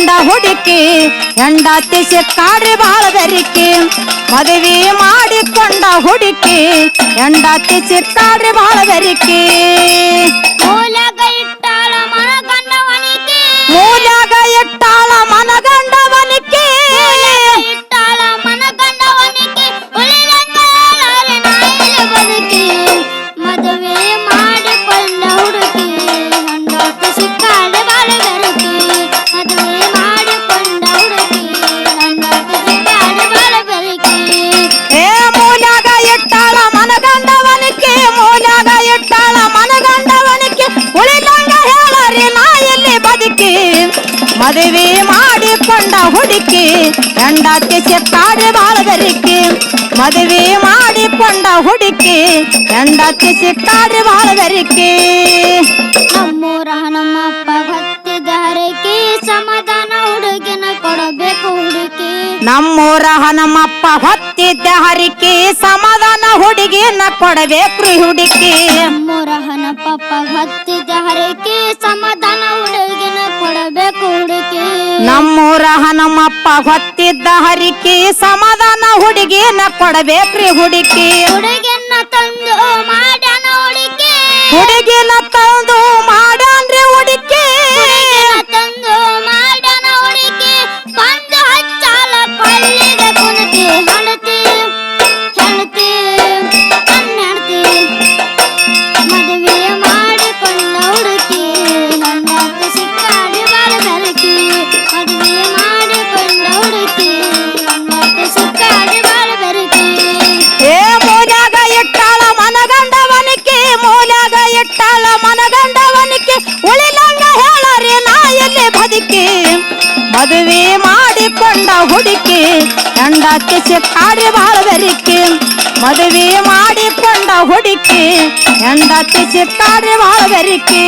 ಮಾಡಿಕೊಂಡ ಹುಡುಕಿ ಹೆಂಡತಿ ಸಿಕ್ಕಾಡ್ರಿ ಬಾಳ ಬೆರಿಕಿ ಮದುವೆ ಮಾಡಿಕೊಂಡ ಹುಡುಕಿ ಹೆಂಡತಿ ಸಿಕ್ಕಾಡ್ರಿ ಬಾಳ ಬೆರಿಕಿ ಮೂಲ್ಯಾಗ ಇಟ್ಟಾಳ ಮನಗಂಡವನಿಗೆ ಮೂಲ್ಯಾಗ ಇಟ್ಟಾಳ ಮನಗಂಡವನಿಗೆ ಇಟ್ಟಾಳ ಮನಗಂಡವನಿಗೆ ಉಳಿದಂಗ ನಾಯಿಲೆ ಬದುಕಿ ಮದುವೆ ಮಾಡಿಕೊಂಡ ಹುಡುಕಿ ಹೆಂಡತಿ ಸಿಕ್ಕಾಡ್ರಿ ಬಾಳ ಬೆರಿಕಿ ಮದುವೆ ಮಾಡಿಕೊಂಡ ಹುಡುಕಿ ಹೆಂಡತಿ ಸಿಕ್ಕಾಡ್ರಿ ಬಾಳ ಬೆರಿಕಿ ಏ ಮೂಲ್ಯಾಗ ಇಟ್ಟಾಳ ಮನಗಂಡವನಿಗೆ ಮೂಲ್ಯಾಗ ಇಟ್ಟಾಳ ಮನಗಂಡವನಿಗೆ ಉಳಿದಂಗ ಹೇಳರಿ ನಾಯಲ್ಲಿ ಬದುಕಿ ಮದುವೆ ಮಾಡಿಕೊಂಡ ಹುಡುಕಿ ಹೆಂಡತಿ ಸಿಕ್ಕಾಡ್ರಿ ಬಾಳ ಬೆರಿಕಿ ಮದುವೆ ಮಾಡಿಕೊಂಡ ಹುಡುಕಿ ಹೆಂಡತಿ ಸಿಕ್ಕಾಡ್ರಿ ಬಾಳ ಬೆರಿಕಿ ನಮ್ಮೂರ ನಮ್ಮಪ್ಪ ಭತ್ತಿದ ಹರಕೆ ಸಮಾಧಾನ ಹುಡುಗಿನ ಕೊಡಬೇಕು ಹುಡುಕಿ ನಮ್ಮೂರ ಹನುಮಪ್ಪ ಹೊತ್ತಿದ್ದ ಹರಿಕೆ ಸಮಾಧಾನ ಹುಡುಗಿನ ಕೊಡಬೇಕ್ರಿ ಹುಡುಕಿ ನಮ್ಮೂರ ಹನಪಪ್ಪ ಭತ್ತಿದ ಹರಕೆ ಸಮಾಧಾನ ಹುಡುಗಿನ ಕೊಡಬೇಕು ಹುಡುಕಿ ನಮ್ಮೂರ ಹನುಮಪ್ಪ ಹೊತ್ತಿದ್ದ ಹರಿಕೆ ಸಮಾಧಾನ ಹುಡುಗಿನ ಕೊಡಬೇಕ್ರಿ ಹುಡುಕಿ ಹುಡುಗಿನ ತಂದು ಮಾಡ್ಯಾನ ಹುಡುಕಿ ಹುಡುಗಿನ ತಂದು ಮಾಡಾನ್ರಿ ಹುಡುಕಿ ಹುಡುಗಿನ ತಂದು ಮಾಡ್ಯಾನ ಹುಡುಕಿ ಬಂದು ಹಚ್ಚಾಲ ಪಳ್ಳಿಗೆ ಕುಂತಿ ಹೆಣತಿ ಹೆಣತಿ ಹೆಣತಿ ಮದುವೆ ಮಾಡಿಕೊಂಡ ಹುಡುಕಿ ಹೆಂಡತಿ ಸಿಕ್ಕಾಡಿ ಬಾಳ ಬೆರಕಿ ಮದುವೆ ಮಾಡಿಕೊಂಡ ಹುಡುಕಿ ಹೆಂಡತಿ ಸಿಕ್ಕಾಡಿ ಬಾಳ ಬೆರಕಿ ಏ ಮೂಲ್ಯಾಗ ಇಟ್ಟಾಳ ಮನಗಂಡವನಿಕೆ ಮೂಲ್ಯಾಗ ಇಟ್ಟಾಳ ಮನಗಂಡವನಿಕೆ ಉಳಿಲಂಗ ಹೇಳರಿ ನಾಯಲ್ಲಿ ಬದುಕಿ ಮದುವೆ ಮಾಡಿಕೊಂಡ ಹುಡುಕಿ ಹೆಂಡತಿ ಸಿಕ್ಕಾಡ್ರಿ ಬಾಳ ಬೆರಿಕಿ ಮದುವೆ ಮಾಡಿಕೊಂಡ ಹುಡುಕಿ ಹೆಂಡತಿ ಸಿಕ್ಕಾಡ್ರಿ ಬಾಳ ಬೆರಿಕಿ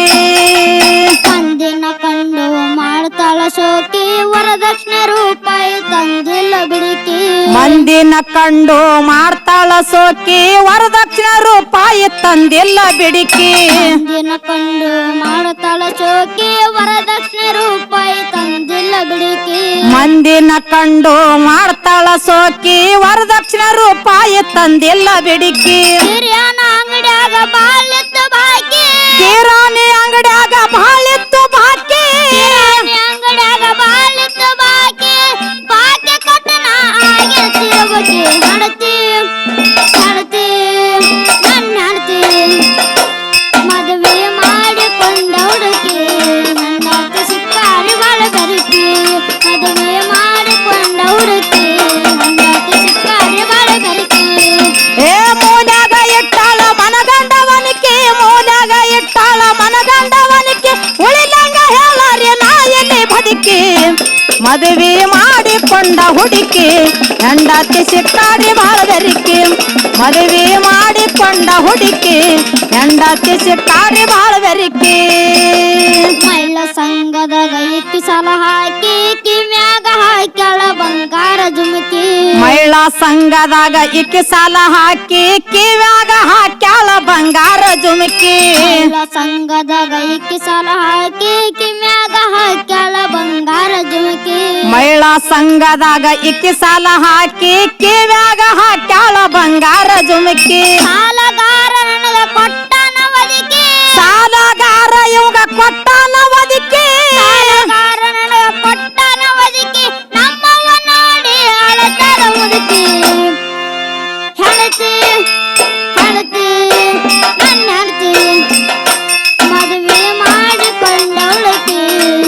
ತಂದಿನ ಕಂಡು ಮಾಡ್ತಾಳ ಶೋಕಿ ವರದಕ್ಷಿಣೆ ರೂಪಾಯಿ ತಂದಿಲ್ಲ ಬಿಡಿಕಿ ಮಂದಿನ ಕಂಡು ಮಾಡ್ತಾಳ ಸೋಕಿ ವರದಕ್ಷಿಣೆ ರೂಪಾಯಿ ತಂದಿಲ್ಲ ಬಿಡಿಕಿ ತಂದಿನ ಕಂಡು ಮಾಡ್ತಾಳ ಶೋಕಿ ವರದಕ್ಷಿಣೆ ರೂಪಾಯಿ ತಂದಿಲ್ಲ ಬಿಡಿಕಿ ಮಂದಿನ ಕಂಡು ಮಾಡ್ತಾಳ ಸೋಕಿ ವರದಕ್ಷಿಣೆ ರೂಪಾಯಿ ತಂದಿಲ್ಲ ಬಿಡಿಕಿ ಹಿರಿಯನ ಅಂಗಡ್ಯಾಗ ಬಾಳಿತ್ತು ಬಾಕಿ ಕಿರಾಣಿ ಅಂಗಡ್ಯಾಗ ಬಾಳಿತ್ತು ಬಾಕಿ ಕಿರಾಣಿ ಅಂಗಡ್ಯಾಗ ಬಾಳಿತ್ತು ಬಾಕಿ ಬಾಕಿ ಕೊಟ್ಟನ ಆಗಿರ್ತಿರಬೇಕು ನಡತಿ ನಡತಿ ನನ್ನ ನಡತಿ ಮದುವೆ ಮಾಡಿಕೊಂಡ ಹುಡುಕಿ ಹೆಂಡತಿ ಸಿಕ್ಕಾಡಿ ಬಾಳ ಬೆರಕಿ ಮದುವೆ ಮಾಡಿಕೊಂಡ ಹುಡುಕಿ ಹೆಂಡತಿ ಸಿಕ್ಕಾಡಿ ಬಾಳ ಬೆರಕಿ ಏ ಮೂಲ್ಯಾಗ ಇಟ್ಟಾಳ ಮನಗಂಡವನಿಕೆ ಮೂಲ್ಯಾಗ ಇಟ್ಟಾಳ ಮನಗಂಡವನಿಕೆ ಉಳಿಲಂಗ ಹೇಳರಿ ನಾಯಲ್ಲಿ ಬದುಕಿ ಮದುವೆ ಮಾಡಿಕೊಂಡ ಹುಡುಕಿ ಹೆಂಡತಿ ಸಿಕ್ಕಾಡ್ರಿ ಬಾಳ ಬೆರಿಕಿ ಮದುವೆ ಮಾಡಿಕೊಂಡ ಹುಡುಕಿ ಹೆಂಡತಿ ಸಿಕ್ಕಾಡ್ರಿ ಬಾಳ ಬೆರಿಕಿ ಮಹಿಳಾ ಸಂಘದಾಗ ಇಕ್ಕಿ ಸಾಲ ಹಾಕಿ ಕಿವ್ಯಾಗ ಹಾಕ್ಯಾಳ ಬಂಗಾರ ಜುಮಕಿ ಮಹಿಳಾ ಸಂಘದಾಗ ಇಕ್ಕಿ ಸಾಲ ಹಾಕಿ ಕಿವ್ಯಾಗ ಹಾಕ್ಯಾಳ ಬಂಗಾರ ಜುಮಕಿ ಮಹಿಳಾ ಸಂಘದಾಗ ಇಕ್ಕಿ ಸಾಲ ಹಾಕಿ ಕಿವ್ಯಾಗ ಹಾಕ್ಯಾಳ ಬಂಗಾರ ಜುಮಕಿ ಮಹಿಳಾ ಸಂಘದಾಗ ಇಕ್ಕಿ ಸಾಲ ಹಾಕಿ ಕಿವ್ಯಾಗ ಹಾಕ್ಯಾಳ ಬಂಗಾರ ಜುಮಕಿ ಸಾಲಗಾರ ನನಗ ಕೊಟ್ಟನ ಒದಕಿ ಸಾಲಗಾರ ಇವಾಗ ಕೊಟ್ಟಾನ ಒದಕಿ ಸಾಲಗಾರ ನನಗ ಕೊಟ್ಟನ ಒದಕಿ ನಮ್ಮವ್ವ ನೋಡಿ ಅಳತಾರ ಮುದುಕಿ ಹೆಣತಿ ಹೆಣತಿ ನನ್ನ ಹೆಣತಿ ಮದುವೆ ಮಾಡಿಕೊಂಡ ಹುಡುಕಿ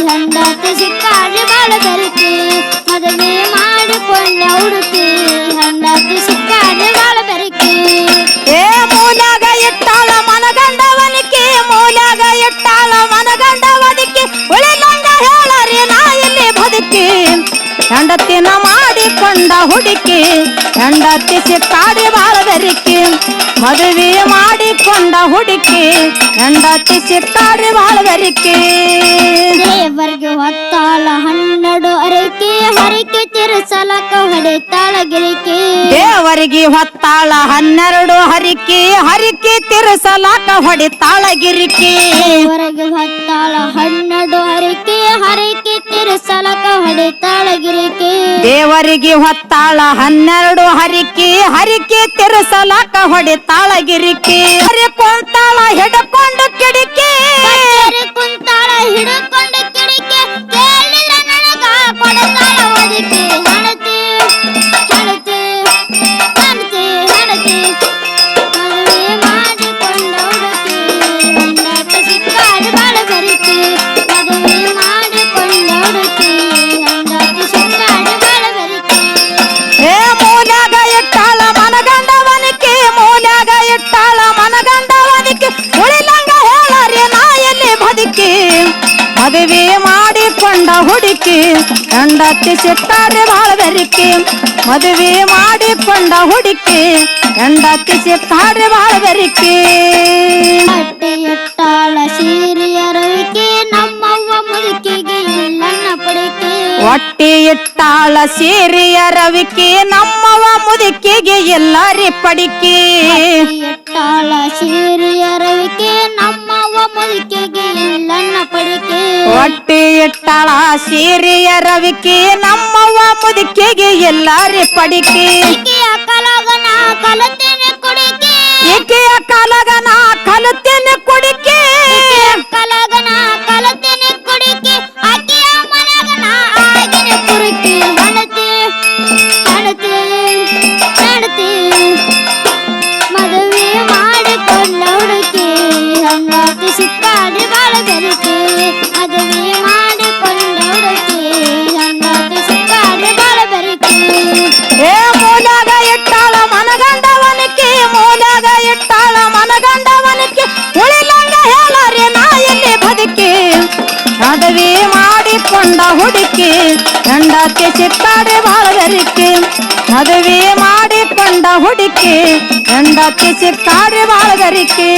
ಹೆಂಡತಿ ಸಿಕ್ಕಾಡಿ ಬಾಳ ಬೆರಕಿ ಮದುವೆ ಮಾಡಿಕೊಂಡ ಹುಡುಕಿ ಹೆಂಡತಿ ಸಿಕ್ಕಾಡಿ ಬಾಳ ಬೆರಕಿ ಏ ಮೂಲ್ಯಾಗ ಇಟ್ಟಾಳ ಮನಗಂಡವನಿಕೆ ಮೂಲ್ಯಾಗ ಇಟ್ಟಾಳ ಮನಗಂಡವನಿಕೆ ಉಳಿಲಂಗ ಹೇಳರಿ ನಾಯಲ್ಲಿ ಬದುಕಿ ಹೆಂಡತಿನ ಮಾಡಿಕೊಂಡ ಹುಡುಕಿ ಹೆಂಡತಿ ಸಿಕ್ಕಾಡಿ ಬಾಳ ಬೆರಿಕಿ ಮದುವೆ ಮಾಡಿಕೊಂಡ ಹುಡುಕಿ ಹೆಂಡತಿ ಸಿಕ್ಕಾರಿ ಬಾಳದರಿಕೆ ದೇವರಿಗೆ ಹೊತ್ತಾಳ 12 ಹರಕೆ ಹರಕೆ ತೀರಿಸಲಕ ಹೊಡೆತಾಳ ಗಿರಿಕೆ ದೇವರಿಗೆ ಹೊತ್ತಾಳ 12 ಹರಿಕೆ ಹರಿಕೆ ತಿರ್ಸಲಾಕ ಹೊಡಿತಾಳ ಗಿರಿಕೆ ದೇವರಿಗೆ ಹೊತ್ತಾಳ 12 ಹರಕೆ ಹರಕೆ ತೀರಿಸಲಕ ಹೊಡೆತಾಳ ಗಿರಿಕೆ ದೇವರಿಗೆ ಹೊತ್ತಾಳ 12 ಹರಿಕೆ ಹರಿಕೆ ತಿರ್ಸಲಾಕ ಹೊಡಿತಾಳ ಗಿರಿಕೆ ಹರಿ ಕೊಂತಾಳ ಹಿಡ್ಕೊಂಡು ಕಿಡಿಕೆ ಕಚೇರಿ ಕುಂತಾಳ ಹಿಡ್ಕೊಂಡು ಕಿಡಿಕೆ ಕೇಳಿಲ್ಲ ನನಗ ಕೊಡತಾಳ ಒದಿಕೆ ಹಣತಿ ಹಣತಿ ಹಣತಿ ಹಣತಿ ಮದುವೆ ಮಾಡಿಕೊಂಡ ಹುಡುಕಿ ಹೆಂಡತಿ ಸಿಕ್ಕಾಡಿ ಬಾಳ ಬರಿಕೆ ಮದುವೆ ಮಾಡಿಕೊಂಡ ಹುಡುಕಿ ಹೆಂಡತಿ ಸಿಕ್ಕಾಡಿ ಬಾಳ ಬರಿಕೆ ಏ ಮೂಲ್ಯಾಗ ಇಟ್ಟಾಳ ಮನಗಂಡವನಿಕೆ ಮೂಲ್ಯಾಗ ಇಟ್ಟಾಳ ಮನಗಂಡವನಿಕೆ ಉಳಿಲಂಗ ಹೇಳರಿ ನಾ ಎಲ್ಲಿ ಬದುಕಿ ಮದುವೆ ಮಾಡಿಕೊಂಡ ಹುಡುಕಿ ಹೆಂಡತಿ ಸಿಕ್ಕಾರಿ ಬಾಳ ಬೆರಿಕೆ ಮದುವೆ ಮಾಡಿಕೊಂಡ ಹುಡುಕಿ ಹೆಂಡತಿ ಸಿಕ್ಕಾರಿ ಬಾಳ ಬೆರಿಕೆ ಹೊಟ್ಟೆ ಇಟ್ಟಾಳ ಸೀರೆಯ ರವಿಕೆ ನಮ್ಮವ್ವ ಮುದುಕಿಗೆ ಇಲ್ಲನ್ನ ಪಡಿಕೆ ಹೊಟ್ಟಿ ಇಟ್ಟಾಳ ಸೀರೆಯ ರವಿಕೆ ನಮ್ಮವ ಮುದುಕಿಗೆ ಎಲ್ಲಾರಿ ಪಡಿಕೆ ಇಟ್ಟಾಳ ಸೀರೆಯ ರವಿಕೆ ನಮ್ಮವ್ವ ಮುದುಕಿಗೆ ಇಲ್ಲನ್ನ ಪಡಿಕೆ ಹೊಟ್ಟಿ ಇಟ್ಟಾಳ ಸೀರೆಯ ರವಿಕೆ ನಮ್ಮವ ಮುದುಕಿಗೆ ಎಲ್ಲಾರಿ ಪಡಿಕೆ ಈಕೆಯ ಕಲಗನ ಕಲತೇನೆ ಕುಡಿಕೆ ಈಕೆಯ ಕಾಲಗನ ಕಲತೇನೆ ಕುಡಿಕೆ ಈಕೆಯ ಕಲಗನ ಕಲತೇನೆ ಕುಡಿಕೆ ಆಕೆಯ ಮನಗನ ಆಗಿನ ಕುರುಕಿ ಹಣತಿ ಹಣತಿ ಹಣತಿ ಮದುವೆ ಮಾಡಿಕೊಂಡ ಹುಡುಕಿ ಹೆಂಡತಿ ಸಿಕ್ಕಾಡಿ ಬಾಳ ಬೆರಿಕೆ ಮದುವೆ ಮಾಡಿಕೊಂಡ ಹುಡುಕಿ ಹೆಂಡತಿ ಸಿಕ್ಕಾಡಿ ಬಾಳ ಬೆರಿಕೆ ಏ ಮೂಲ್ಯಾಗ ಇಟ್ಟಾಳ ಮನಗಂಡವನಿಕೆ ಮೂಲ್ಯಾಗ ಇಟ್ಟಾಳ ಮನಗಂಡವನಿಕೆ ಉಳಿಲಂಗ ಹೇಳರಿ ನಾ ಎಲ್ಲಿ ಬದುಕಿ ಮದುವೆ ಮಾಡಿಕೊಂಡ ಹುಡುಕಿ ಹೆಂಡತಿ ಸಿಕ್ಕಾಡಿ ಬಾಳ ಬೆರಿಕೆ ಮದುವೆ ಮಾಡಿಕೊಂಡ ಹುಡುಕಿ ಹೆಂಡತಿ ಸಿಕ್ಕಾಡಿ ಬಾಳ ಬೆರಿಕೆ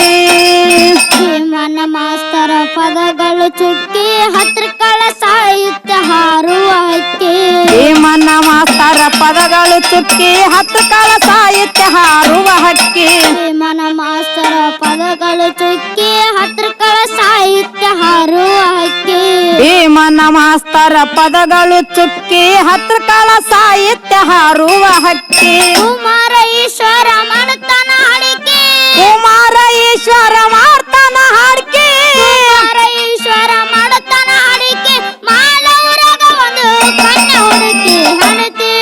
ಭೀಮನ ಮಾಸ್ತರ ಪದಗಳು ಚುಕ್ಕಿ ಹತ್ರಕಳ ಸಾಹಿತ್ಯ ಹಾರುವ ಹಕ್ಕಿ ಭೀಮನ ಮಾಸ್ತರ ಪದಗಳು ಚುಕ್ಕಿ 10 ಕಾಲ ಸಾಹಿತ್ಯ ಹಾರುವ ಹಕ್ಕಿ ಭೀಮನ ಮಾಸ್ತರ ಪದಗಳು ಚುಕ್ಕಿ ಹತ್ರಕಳ ಸಾಹಿತ್ಯ ಹಾರುವ ಹಕ್ಕಿ ಭೀಮನ ಮಾಸ್ತರ ಪದಗಳು ಚುಕ್ಕಿ 10 ಕಾಲ ಸಾಹಿತ್ಯ ಹಾರುವ ಹಕ್ಕಿ ಕುಮಾರ ಈಶ್ವರ ಮಾಡ್ತಾನ ಅಡಿಕೆ ಕುಮಾರ ಈಶ್ವರ ಮಾಡ್ತಾನ ಹಾಡ್ಕೆ ಕುಮಾರ ಈಶ್ವರ ಮಾಡ್ತಾನ ಅಡಿಕೆ ಮಾಲವರಾಗ ಒಂದು ಕಣ್ಣ ಹುಡುಕಿ ಹಣತಿ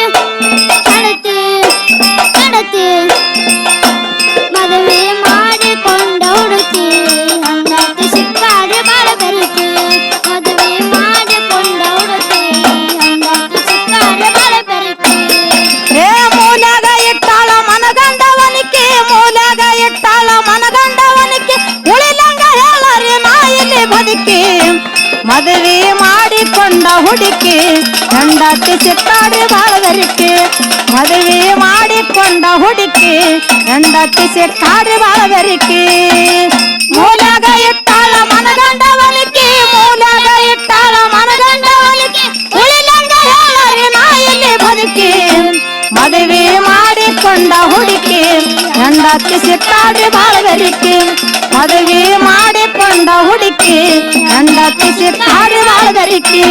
ಹಣತಿ ಹಣತಿ ಮದುವೆ ಮಾಡಿಕೊಂಡ ಹುಡುಕಿ ಹೆಂಡತಿ ಸಿಕ್ಕಾಡಿ ಬಾಳ ಬೆರಿಕೆ ಮದುವೆ ಮಾಡಿಕೊಂಡ ಹುಡುಕಿ ಹೆಂಡತಿ ಸಿಕ್ಕಾಡಿ ಬಾಳ ಬೆರಿಕೆ ಏ ಮೂಲ್ಯಾಗ ಇಟ್ಟಾಳ ಮನಗಂಡವನಿಕೆ ಮೂಲ್ಯಾಗ ಇಟ್ಟಾಳ ಮನಗಂಡವನಿಕೆ ಉಳಿಲಂಗ ಹೇಳರಿ ನಾ ಇಲ್ಲಿ ಬದುಕಿ ಮದುವೆ ಮಾಡಿಕೊಂಡ ಹುಡುಕಿ ಹೆಂಡತಿ ಸಿಕ್ಕಾಡಿ ಬಾಳ ಬೆರಿಕೆ ಮದುವೆ ಮಾಡಿಕೊಂಡ ಹುಡುಕಿ ಹೆಂಡತಿ ಸಿಕ್ಕಾಡಿ ಬಾಳ ಬೆರಿಕೆ ಮೂಲ್ಯಾಗ ಇಟ್ಟಾಳ ಮನಗಂಡವನಿಕೆ ಮೂಲ್ಯಾಗ ಇಟ್ಟಾಳ ಮನಗಂಡವನಿಕೆ ಉಳಿಲಂಗ ಹೇಳರಿ ನಾ ಇಲ್ಲಿ ಬದುಕಿ ಮದುವೆ ಮಾಡಿಕೊಂಡ ಹುಡುಕಿ ಹೆಂಡತಿ ಸಿಕ್ಕಾಡಿ ಬಾಳ ಬೆರಿಕೆ ಮದುವೆ ಮಾಡಿಕೊಂಡ ಹುಡುಕಿ ಹೆಂಡತಿ ಸಿಕ್ಕಾಡಿ ಬಾಳ ಬೆರಿಕೆ